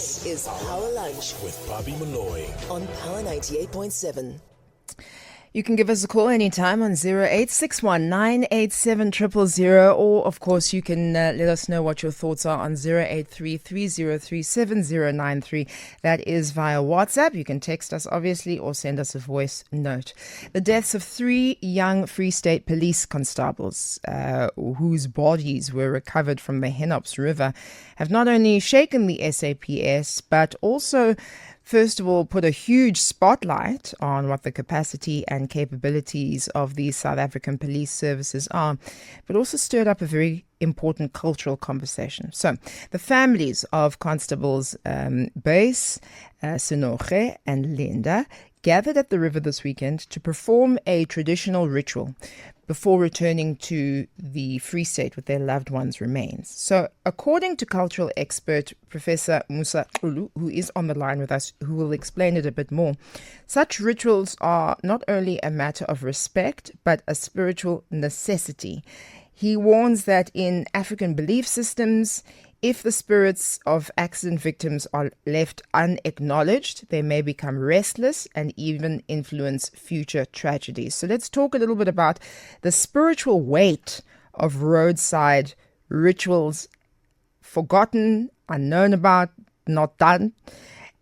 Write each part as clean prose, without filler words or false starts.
This is Power Lunch with Pabi Moloi on Power 98.7. You can give us a call anytime on 0861 987 000, or of course you can let us know what your thoughts are on 083 303 7093. That is via WhatsApp. You can text us obviously or send us a voice note. The deaths of 3 young Free State police constables whose bodies were recovered from the Henops River have not only shaken the SAPS but also first of all, put a huge spotlight on what the capacity and capabilities of these South African police services are, but also stirred up a very important cultural conversation. So, the families of Constables Base, Sinoche and Linda gathered at the river this weekend to perform a traditional ritual before returning to the Free State with their loved ones' remains. So, according to cultural expert Professor Musa, who is on the line with us, who will explain it a bit more, such rituals are not only a matter of respect, but a spiritual necessity. He warns that in African belief systems, if the spirits of accident victims are left unacknowledged, they may become restless and even influence future tragedies. So let's talk a little bit about the spiritual weight of roadside rituals, forgotten, unknown about, not done,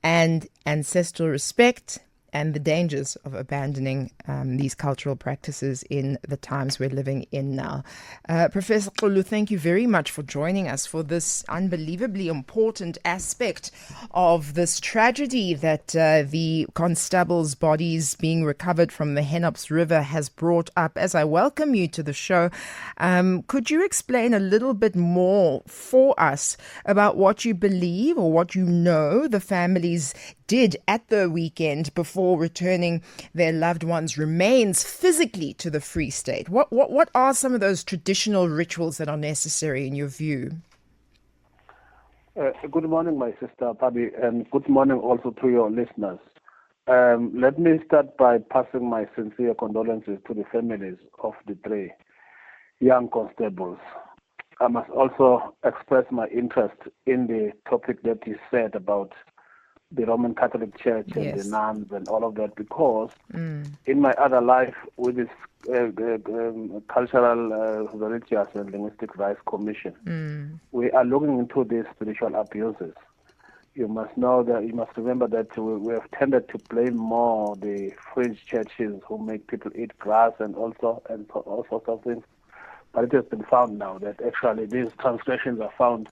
and ancestral respect, and the dangers of abandoning these cultural practices in the times we're living in now. Professor Xulu, thank you very much for joining us for this unbelievably important aspect of this tragedy that the constable's bodies being recovered from the Henops River has brought up. As I welcome you to the show, could you explain a little bit more for us about what you believe or what you know the families did at the weekend before returning their loved ones' remains physically to the Free State? What are some of those traditional rituals that are necessary in your view? Good morning, my sister Pabi, and good morning also to your listeners. Let me start by passing my sincere condolences to the families of the 3 young constables. I must also express my interest in the topic that you said about the Roman Catholic Church and Yes. the nuns and all of that, because in my other life with this Cultural, Religious and Linguistic Rights Commission, we are looking into these spiritual abuses. You must remember that we have tended to blame more the fringe churches who make people eat grass and all sorts of things. But it has been found now that actually these transgressions are found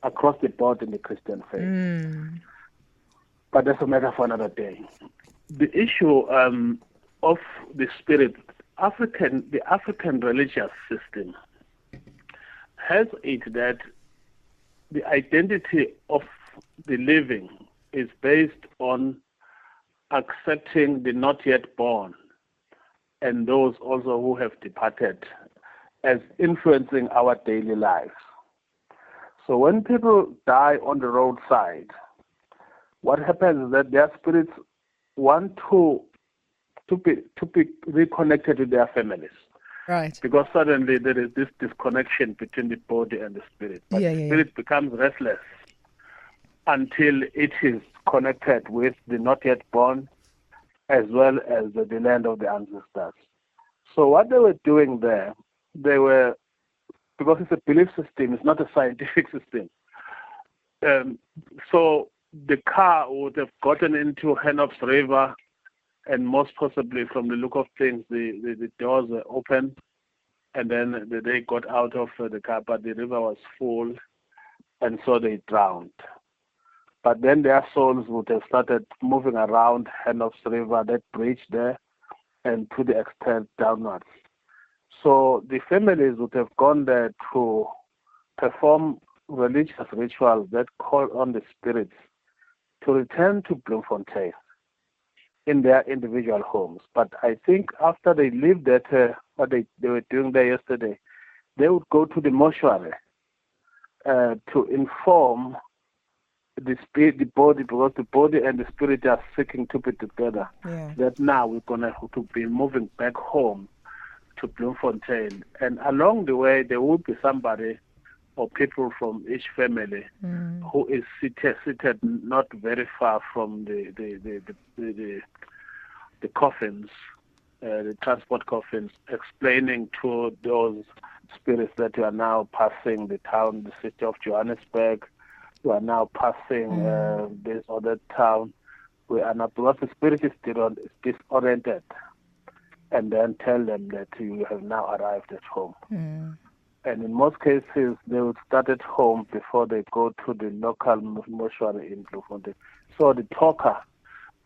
across the board in the Christian faith. But that's a matter for another day. The issue of the spirit, the African religious system has it that the identity of the living is based on accepting the not yet born and those also who have departed as influencing our daily lives. So when people die on the roadside, what happens is that their spirits want to be reconnected to their families. Right. Because suddenly there is this disconnection between the body and the spirit. But the spirit becomes restless until it is connected with the not yet born as well as the land of the ancestors. So what they were doing there, because it's a belief system, it's not a scientific system. So the car would have gotten into Henops River, and most possibly, from the look of things, the doors were open, and then they got out of the car, but the river was full, and so they drowned. But then their souls would have started moving around Henops River, that bridge there, and to the extent downwards. So the families would have gone there to perform religious rituals that call on the spirits to return to Bloemfontein in their individual homes. But I think after they leave that, what they were doing there yesterday, they would go to the mortuary to inform the body, because the body and the spirit are seeking to be together. That now we're going to be moving back home to Bloemfontein. And along the way, there will be somebody or people from each family who is seated not very far from the coffins, the transport coffins, explaining to those spirits that you are now passing the town, the city of Johannesburg, you are now passing this or that town. We are not, because the spirit is disoriented, and then tell them that you have now arrived at home. And in most cases, they will start at home before they go to the local mortuary in Bloemfontein. So the talker,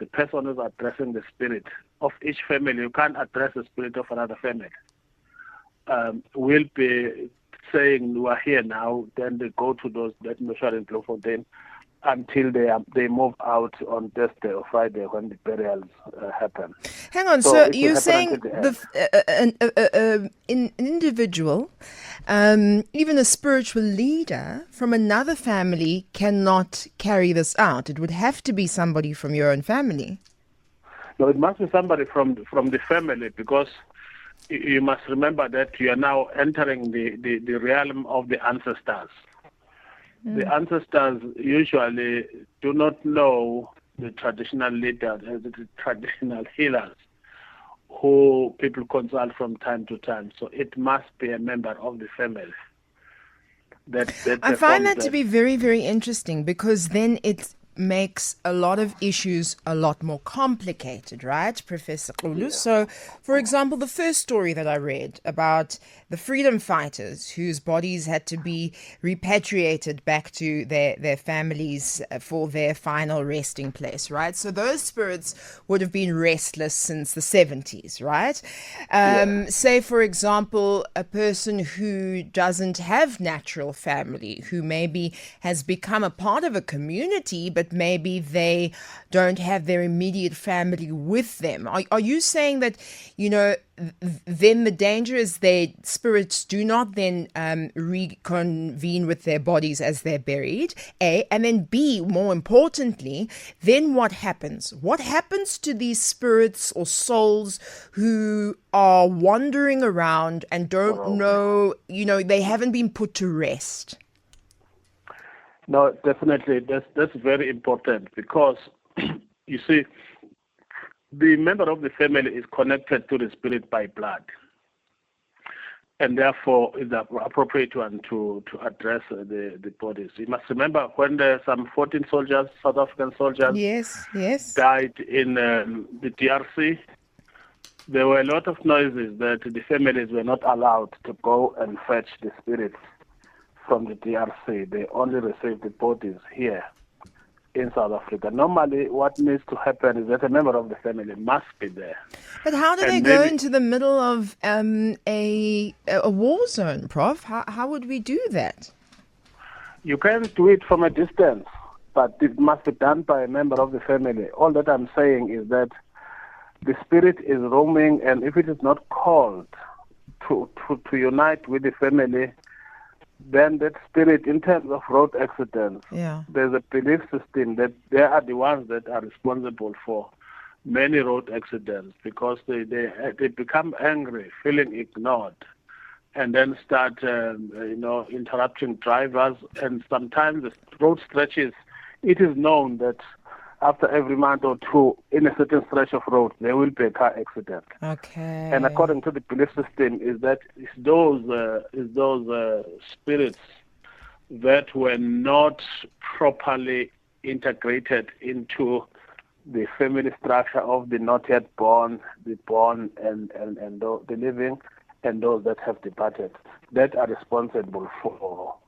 the person who's addressing the spirit of each family, you can't address the spirit of another family, will be saying, "We are here now." Then they go to that mortuary in Bloemfontein until they move out on Thursday or Friday when the burials happen. Hang on, so you're saying an individual, even a spiritual leader from another family cannot carry this out. It would have to be somebody from your own family. No, it must be somebody from the family, because you must remember that you are now entering the realm of the ancestors. The ancestors usually do not know the traditional leaders, the traditional healers, who people consult from time to time. So it must be a member of the family. I find that to be very, very interesting, because then it makes a lot of issues a lot more complicated, right, Professor Xulu? Yeah. So, for example, the first story that I read about the freedom fighters whose bodies had to be repatriated back to their families for their final resting place, right? So those spirits would have been restless since the 70s, right? Say, for example, a person who doesn't have natural family, who maybe has become a part of a community, but maybe they don't have their immediate family with them. Are you saying that, then the danger is their spirits do not then reconvene with their bodies as they're buried, A, and then B, more importantly, then what happens? What happens to these spirits or souls who are wandering around and don't know, they haven't been put to rest? No, definitely. That's very important, because, you see, the member of the family is connected to the spirit by blood, and therefore is the appropriate one to address the bodies. You must remember when some 14 soldiers, South African soldiers, yes, died in the DRC, there were a lot of noises that the families were not allowed to go and fetch the spirits from the DRC. They only received the bodies here in South Africa. Normally, what needs to happen is that a member of the family must be there. But how do they go into the middle of a war zone, Prof? How would we do that? You can do it from a distance, but it must be done by a member of the family. All that I'm saying is that the spirit is roaming, and if it is not called to unite with the family, then that spirit, in terms of road accidents, there's a belief system that they are the ones that are responsible for many road accidents, because they become angry, feeling ignored, and then start interrupting drivers. And sometimes the road stretches, it is known that after every month or two, in a certain stretch of road, there will be a car accident. Okay. And according to the belief system, is that those spirits that were not properly integrated into the family structure of the not yet born, the born, and the living, and those that have departed, that are responsible for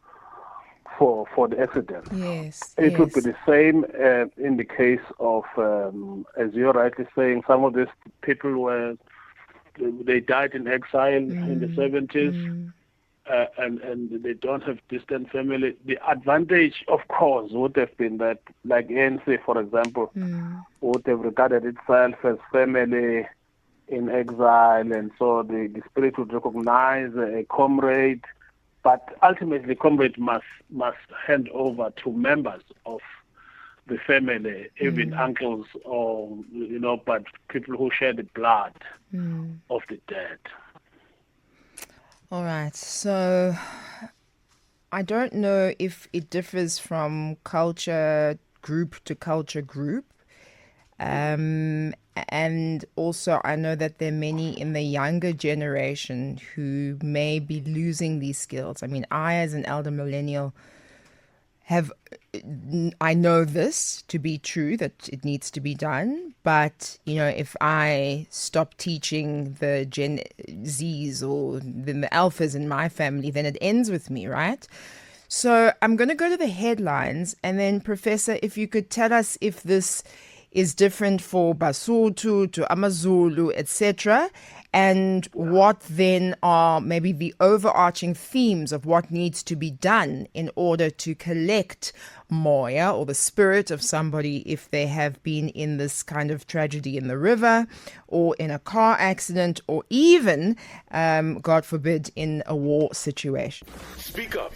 the accident. Yes. It would be the same in the case of, as you're rightly saying, some of these people they died in exile in the 70s, and they don't have distant family. The advantage, of course, would have been that, like ANC, for example, would have regarded itself as family in exile, and so the spirit would recognize a comrade. But ultimately, comrade must hand over to members of the family, even uncles or, but people who share the blood of the dead. All right. So I don't know if it differs from culture group to culture group. And also, I know that there are many in the younger generation who may be losing these skills. I mean, I, as an elder millennial, I know this to be true, that it needs to be done. But, if I stop teaching the Gen Zs or the Alphas in my family, then it ends with me, right? So I'm going to go to the headlines, and then, Professor, if you could tell us if this is different for Basotho to Amazulu, etc., and what then are maybe the overarching themes of what needs to be done in order to collect moya, or the spirit of somebody, if they have been in this kind of tragedy in the river or in a car accident, or even, God forbid, in a war situation. Speak up.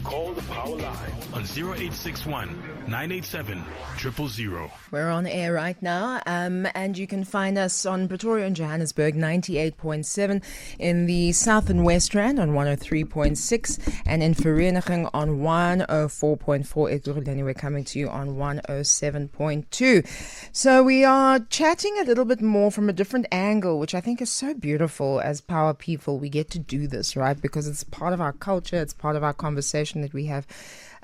Call the power line on 0861 987 000. We're on air right now, and you can find us on Pretoria and Johannesburg 98.7, in the South and West Rand on 103.6, and in Vereniging on 104.4. Ekurhuleni, we're coming to you on 107.2. So we are chatting a little bit more from a different angle, which I think is so beautiful. As power people, we get to do this, right? Because it's part of our culture, it's part of our conversation that we have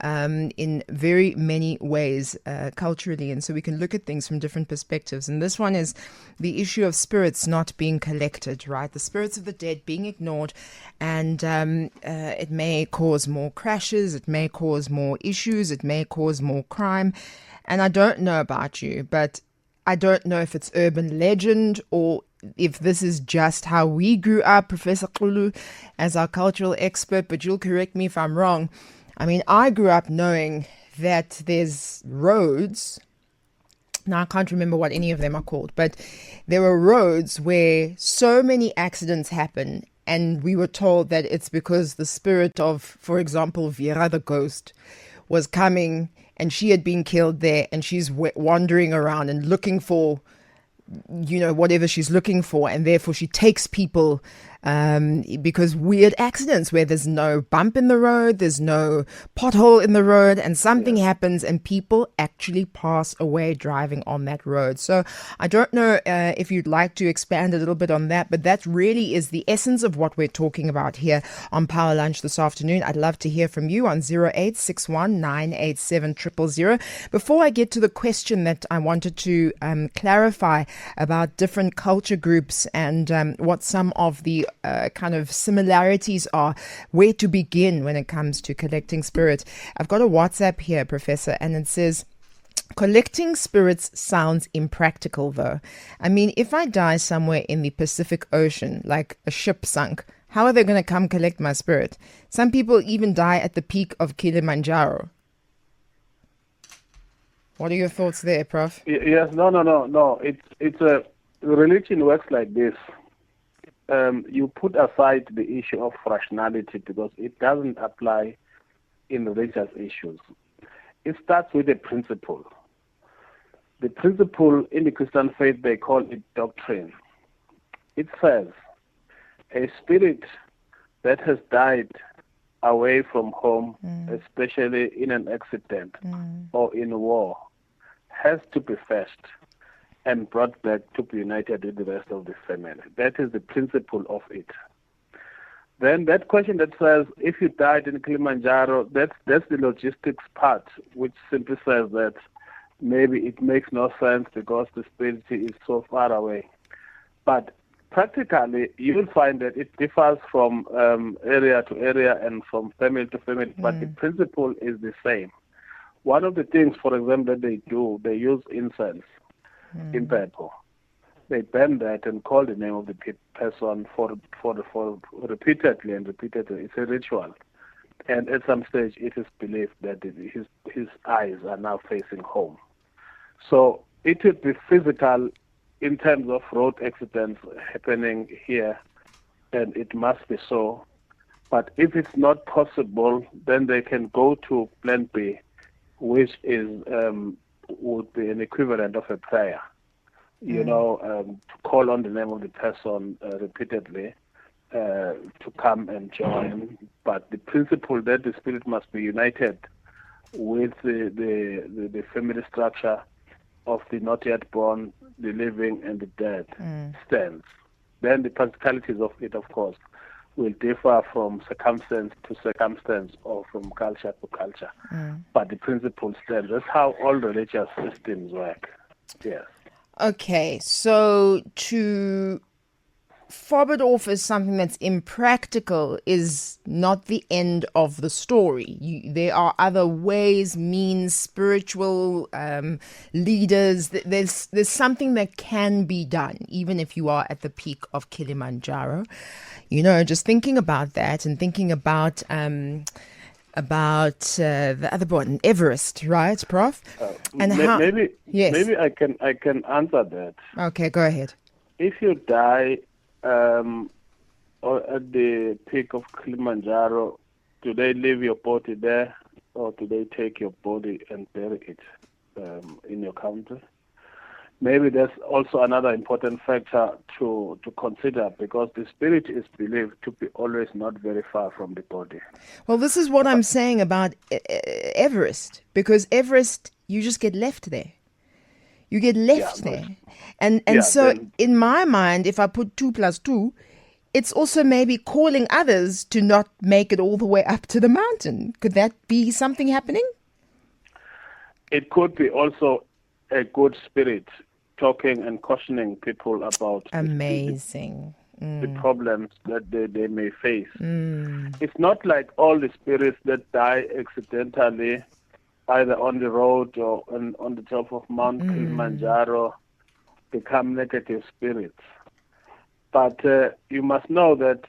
in very many ways culturally, and so we can look at things from different perspectives. And this one is the issue of spirits not being collected, right? The spirits of the dead being ignored, and it may cause more crashes, it may cause more issues, it may cause more crime. And I don't know about you, but I don't know if it's urban legend or if this is just how we grew up, Professor Xulu, as our cultural expert, but you'll correct me if I'm wrong. I mean, I grew up knowing that there's roads. Now, I can't remember what any of them are called, but there were roads where so many accidents happen, and we were told that it's because the spirit of, for example, Vera the ghost was coming, and she had been killed there, and she's wandering around and looking for whatever she's looking for, and therefore she takes people because weird accidents where there's no bump in the road, there's no pothole in the road, and something happens and people actually pass away driving on that road. So I don't know if you'd like to expand a little bit on that, but that really is the essence of what we're talking about here on Power Lunch this afternoon. I'd love to hear from you on 0861 987 000. Before I get to the question that I wanted to clarify about different culture groups and what some of the kind of similarities are, where to begin when it comes to collecting spirit. I've got a WhatsApp here, Professor, and it says, collecting spirits sounds impractical though. I mean, if I die somewhere in the Pacific Ocean, like a ship sunk, how are they going to come collect my spirit? Some people even die at the peak of Kilimanjaro. What are your thoughts there, Prof? Yes, no. It's a religion works like this. You put aside the issue of rationality because it doesn't apply in religious issues. It starts with a principle. The principle in the Christian faith, they call it doctrine. It says a spirit that has died away from home, especially in an accident or in war, has to be fetched and brought back to be united with the rest of the family. That is the principle of it. Then that question that says, if you died in Kilimanjaro, that's the logistics part, which simply says that maybe it makes no sense because the spirit is so far away. But practically, you will find that it differs from area to area and from family to family, but the principle is the same. One of the things, for example, that they do, they use incense in Pepo. They burn that and call the name of the person for repeatedly and repeatedly. It's a ritual. And at some stage, it is believed that his eyes are now facing home. So it would be physical in terms of road accidents happening here, and it must be so. But if it's not possible, then they can go to Plan B, which is would be an equivalent of a prayer. To call on the name of the person repeatedly, to come and join. But the principle that the spirit must be united with the family structure of the not yet born, the living, and the dead stands. Then the practicalities of it, of course, will differ from circumstance to circumstance or from culture to culture. But the principle stands. That's how all religious systems work. Yes. Okay, so to fob it off as something that's impractical is not the end of the story. There are other ways, means, spiritual leaders. There's something that can be done, even if you are at the peak of Kilimanjaro. You know, just thinking about that and thinking about the other one, Everest, right, Prof? And maybe I can answer that. Okay, go ahead. If you die or at the peak of Kilimanjaro, do they leave your body there, or do they take your body and bury it in your country? Maybe that's also another important factor to consider, because the spirit is believed to be always not very far from the body. Well, this is what I'm saying about Everest, because Everest, you just get left there. You get left there. And so in my mind, if I put 2 + 2, it's also maybe calling others to not make it all the way up to the mountain. Could that be something happening? It could be also a good spirit talking and cautioning people about the problems that they may face. It's not like all the spirits that die accidentally, either on the road or on the top of Mount Kilimanjaro, become negative spirits. But you must know that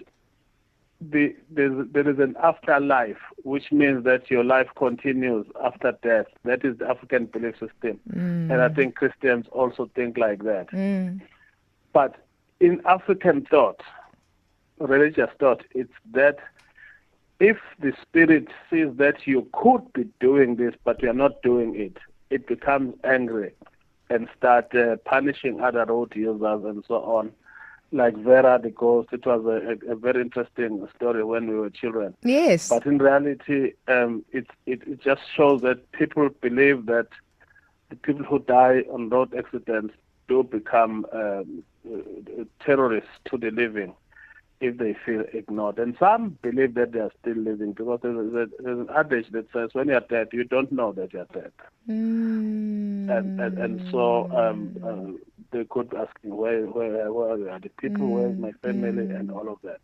there is an afterlife, which means that your life continues after death. That is the African belief system. And I think Christians also think like that. But in African thought, religious thought, it's that if the spirit sees that you could be doing this, but you're not doing it, it becomes angry and start punishing other road users and so on. Like Vera the ghost, it was a very interesting story when we were children. Yes. But in reality, it just shows that people believe that the people who die on road accidents do become terrorists to the living if they feel ignored. And some believe that they are still living, because there's an adage that says when you're dead, you don't know that you're dead. And so they could be asking, where are the people, where is my family, and all of that.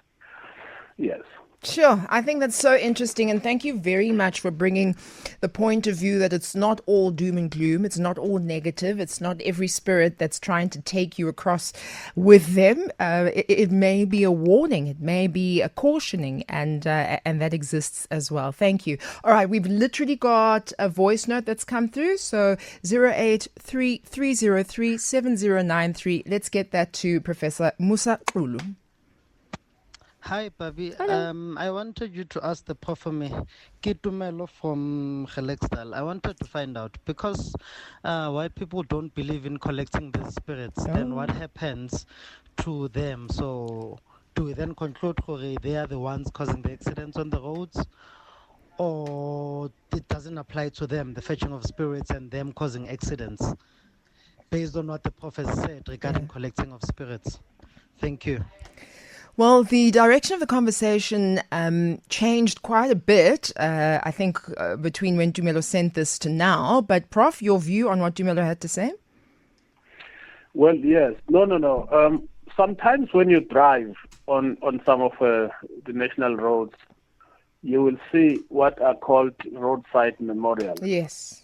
Yes. Sure. I think that's so interesting. And thank you very much for bringing the point of view that it's not all doom and gloom. It's not all negative. It's not every spirit that's trying to take you across with them. It may be a warning. It may be a cautioning, and that exists as well. Thank you. All right. We've literally got a voice note that's come through. So 083-303-7093. Let's get that to Professor Musa Xulu. Hi, Pabi. I wanted you to ask the prof for me. Kitumelo from Gelexdal. I wanted to find out, because why people don't believe in collecting the spirits, then what happens to them? So do we then conclude that they are the ones causing the accidents on the roads? Or it doesn't apply to them, the fetching of spirits and them causing accidents, based on what the prophet said regarding collecting of spirits? Thank you. Well, the direction of the conversation changed quite a bit, I think, between when Tumelo sent this to now. But, Prof, your view on what Tumelo had to say? Well, yes. No. Sometimes when you drive on some of the national roads, you will see what are called roadside memorials. Yes.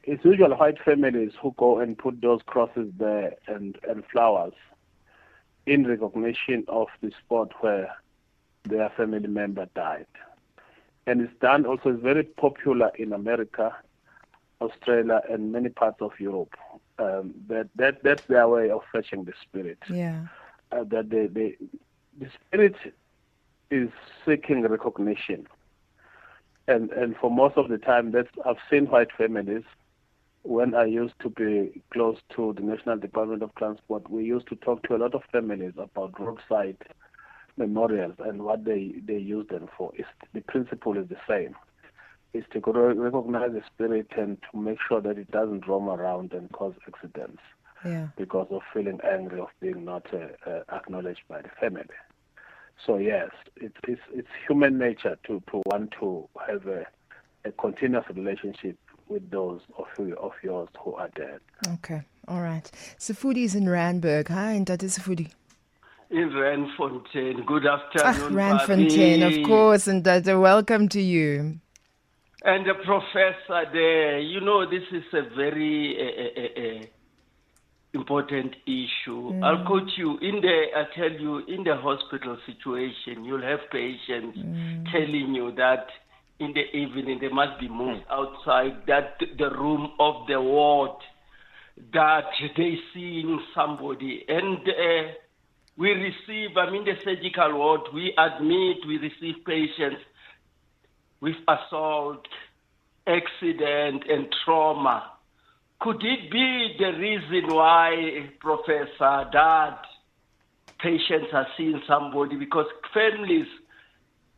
It's usually white families who go and put those crosses there and flowers in recognition of the spot where their family member died. And it's done also, it's very popular in America, Australia, and many parts of Europe. That's their way of fetching the spirit. Yeah. That the spirit is seeking recognition. And for most of the time, I've seen white families. When I used to be close to the National Department of Transport, we used to talk to a lot of families about roadside memorials and what they use them for, the principle is the same. Is to recognize the spirit and to make sure that it doesn't roam around and cause accidents because of feeling angry of being not acknowledged by the family. So yes, it's human nature to want to have a continuous relationship with those of yours who are dead. Okay, all right. Sifudi is in Randburg. Hi, and that is Sifudi. In Randfontein. Good afternoon, Randfontein, of course, and welcome to you. And the professor there, this is a very important issue. I'll quote you, I tell you, in the hospital situation, you'll have patients telling you that in the evening they must be moved outside the room of the ward, that they seeing somebody. And we receive, the surgical ward, we receive patients with assault, accident, and trauma. Could it be the reason why, Professor, that patients are seeing somebody? Because families,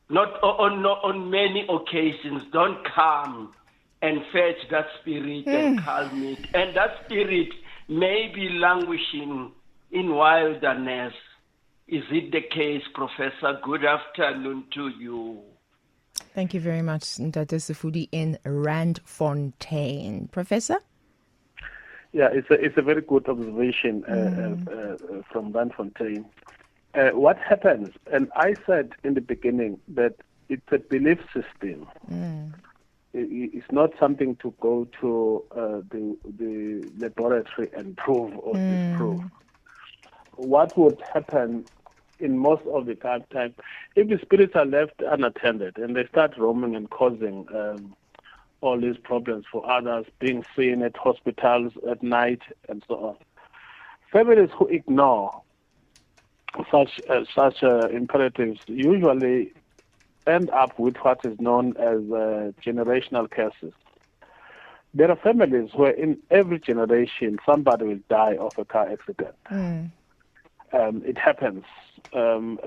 not on many occasions, don't come and fetch that spirit and calm it. And that spirit may be languishing in wilderness. Is it the case, Professor? Good afternoon to you. Thank you very much, Ndate Sifudi in Randfontein. Professor? Yeah, it's a very good observation from Randfontein. What happens, and I said in the beginning that it's a belief system. It's not something to go to the laboratory and prove or disprove. What would happen in most of the time, if the spirits are left unattended and they start roaming and causing all these problems for others, being seen at hospitals at night and so on, families who ignore such imperatives usually end up with what is known as generational curses. There are families where in every generation somebody will die of a car accident. It happens, and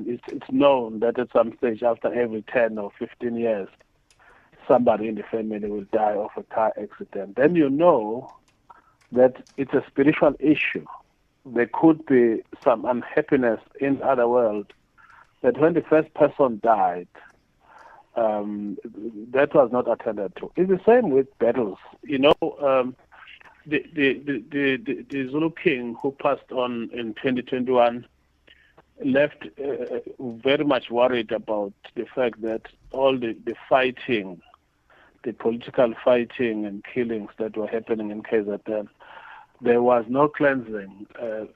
it's known that at some stage after every 10 or 15 years, somebody in the family will die of a car accident. Then you know that it's a spiritual issue. There could be some unhappiness in the other world, that when the first person died, that was not attended to. It's the same with battles. The Zulu king who passed on in 2021 left very much worried about the fact that all the fighting, the political fighting and killings that were happening in KZN, there was no cleansing,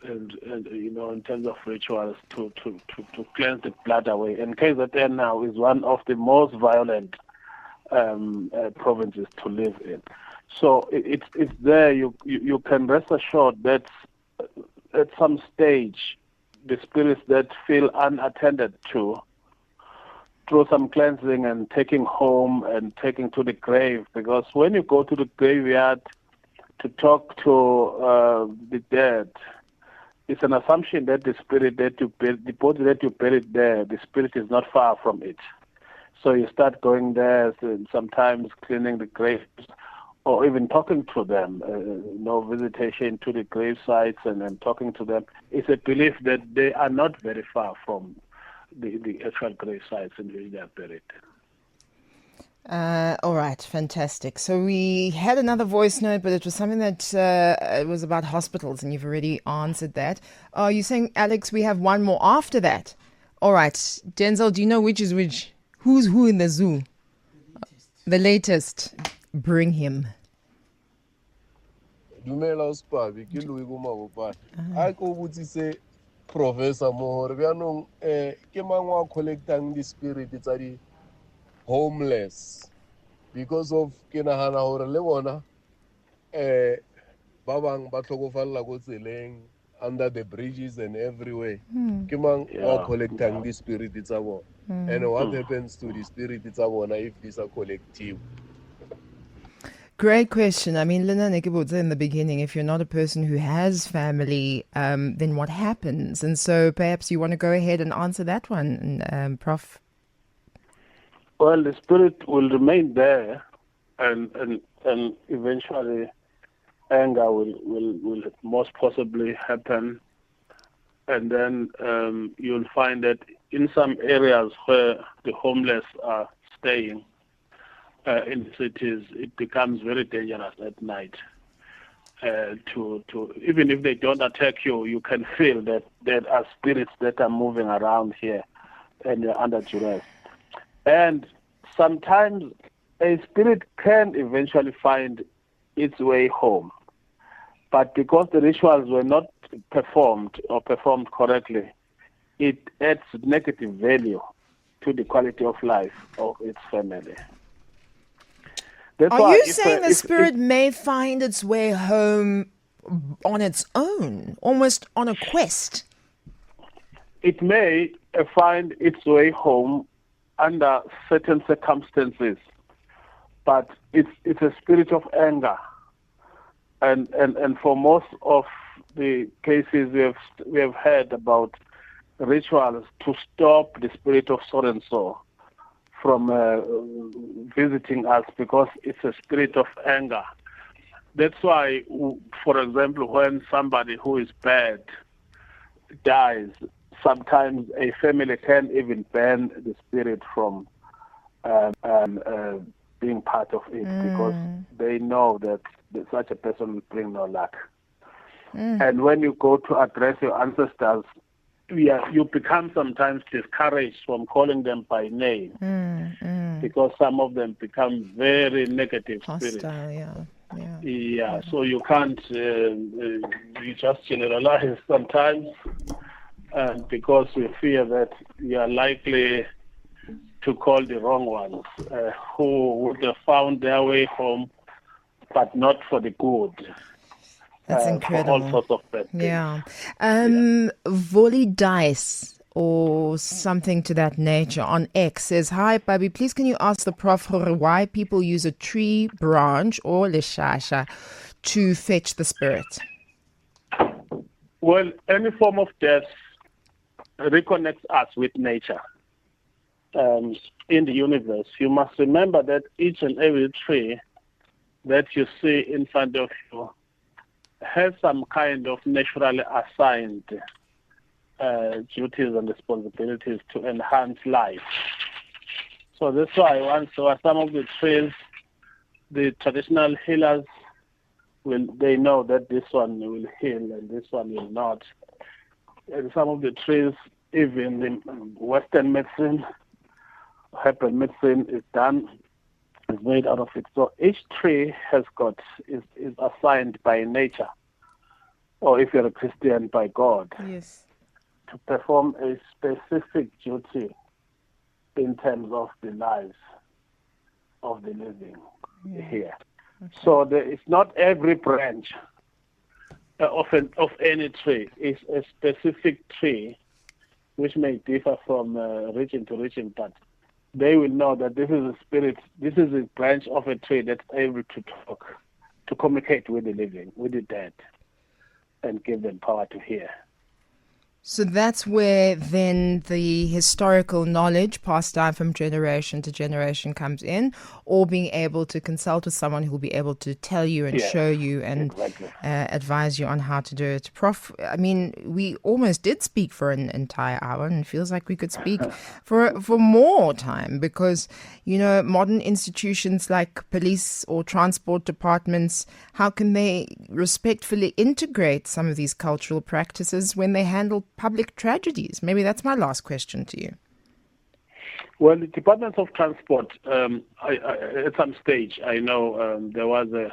in terms of rituals to cleanse the blood away. And KZN now is one of the most violent provinces to live in. So it's there. You can rest assured that at some stage, the spirits that feel unattended to, through some cleansing and taking home and taking to the grave, because when you go to the graveyard to talk to the dead, it's an assumption that the spirit that the body that you buried there, the spirit is not far from it. So you start going there, and sometimes cleaning the graves, or even talking to them, visitation to the grave sites and talking to them. It's a belief that they are not very far from the actual grave sites in which they are buried. All right, fantastic. So we had another voice note, but it was something that it was about hospitals, and you've already answered that. Are you saying, Alex, we have one more after that? All right, Denzel, do you know which is which? Who's who in the zoo? The latest. Bring him. Dumela Pabi ke lui go mabopane a go botsise Professor Mohore bjanong ke mangwa collectang di spirit tsa di homeless because of ke nagana gore le bona ba bang ba tlhokofalla go tseleng under the bridges and everywhere ke mang wa collectang di spirit tsa bona and what happens to the spirit tsa bona if these are collective? Great question. I mean, Lina Nekibudze in the beginning, if you're not a person who has family, then what happens? And so perhaps you want to go ahead and answer that one, Prof. Well, the spirit will remain there, and eventually anger will most possibly happen. And then you'll find that in some areas where the homeless are staying, in cities, it becomes very dangerous at night. To even if they don't attack you, you can feel that there are spirits that are moving around here, and you're under duress. And sometimes a spirit can eventually find its way home, but because the rituals were not performed correctly, it adds negative value to the quality of life of its family. Are you saying the spirit may find its way home on its own, almost on a quest? It may find its way home under certain circumstances, but it's a spirit of anger, and for most of the cases we have heard about rituals to stop the spirit of so and so from visiting us, because it's a spirit of anger. That's why, for example, when somebody who is bad dies, sometimes a family can even ban the spirit from being part of it, because they know that such a person will bring no luck. And when you go to address your ancestors, you become sometimes discouraged from calling them by name, because some of them become very negative spirits. Hostile, So you can't you just generalize sometimes, because we fear that you are likely to call the wrong ones, who would have found their way home, but not for the good. That's incredible. For all sorts of bad things. Yeah. Volley Dice or something to that nature on X says, "Hi, Pabi, please can you ask the Prof why people use a tree branch or leshasha to fetch the spirit?" Well, any form of death reconnects us with nature. In the universe, you must remember that each and every tree that you see in front of you has some kind of naturally assigned duties and responsibilities to enhance life. So that's why once some of the trees, the traditional healers they know that this one will heal and this one will not. And some of the trees, even in Western medicine, herbal medicine is made out of it. So each tree is assigned by nature, or if you're a Christian, by God, Yes. to perform a specific duty in terms of the lives of the living here. Okay. So it's not every branch of any tree. It's a specific tree which may differ from region to region, but they will know that this is a spirit, this is a branch of a tree that's able to talk, to communicate with the living, with the dead, and give them power to hear. So that's where then the historical knowledge passed down from generation to generation comes in, or being able to consult with someone who will be able to tell you and show you and advise you on how to do it. Prof, I mean, we almost did speak for an entire hour, and it feels like we could speak for more time, because, you know, modern institutions like police or transport departments, how can they respectfully integrate some of these cultural practices when they handle public tragedies? Maybe that's my last question to you. Well, the Department of Transport, at some stage, I know there was a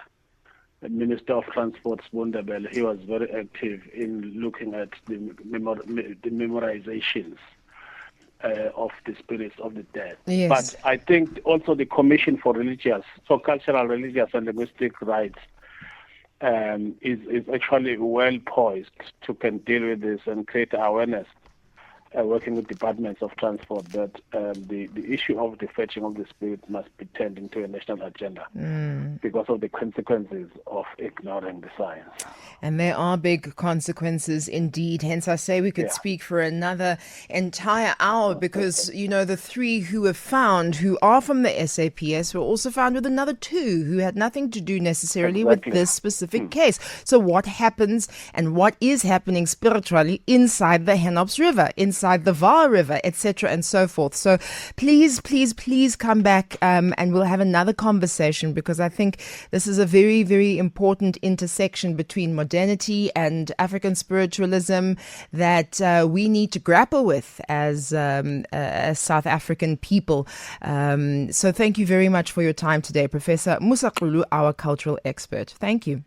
Minister of Transport, Bundabel. He was very active in looking at the memorizations of the spirits of the dead. Yes. But I think also the Commission for Cultural, Religious and Linguistic Rights is actually well poised to can deal with this and create awareness working with departments of transport, that the issue of the fetching of the spirit must be turned into a national agenda because of the consequences of ignoring the science. And there are big consequences indeed. Hence, I say we could speak for another entire hour because, you know, the 3 who were found who are from the SAPS were also found with another 2 who had nothing to do necessarily with this specific case. So what happens and what is happening spiritually inside the Henops River, inside the Var River, etc. and so forth. So please, please, please come back and we'll have another conversation because I think this is a very, very important intersection between modernity and African spiritualism that we need to grapple with as South African people. So thank you very much for your time today, Professor Musa, our cultural expert. Thank you.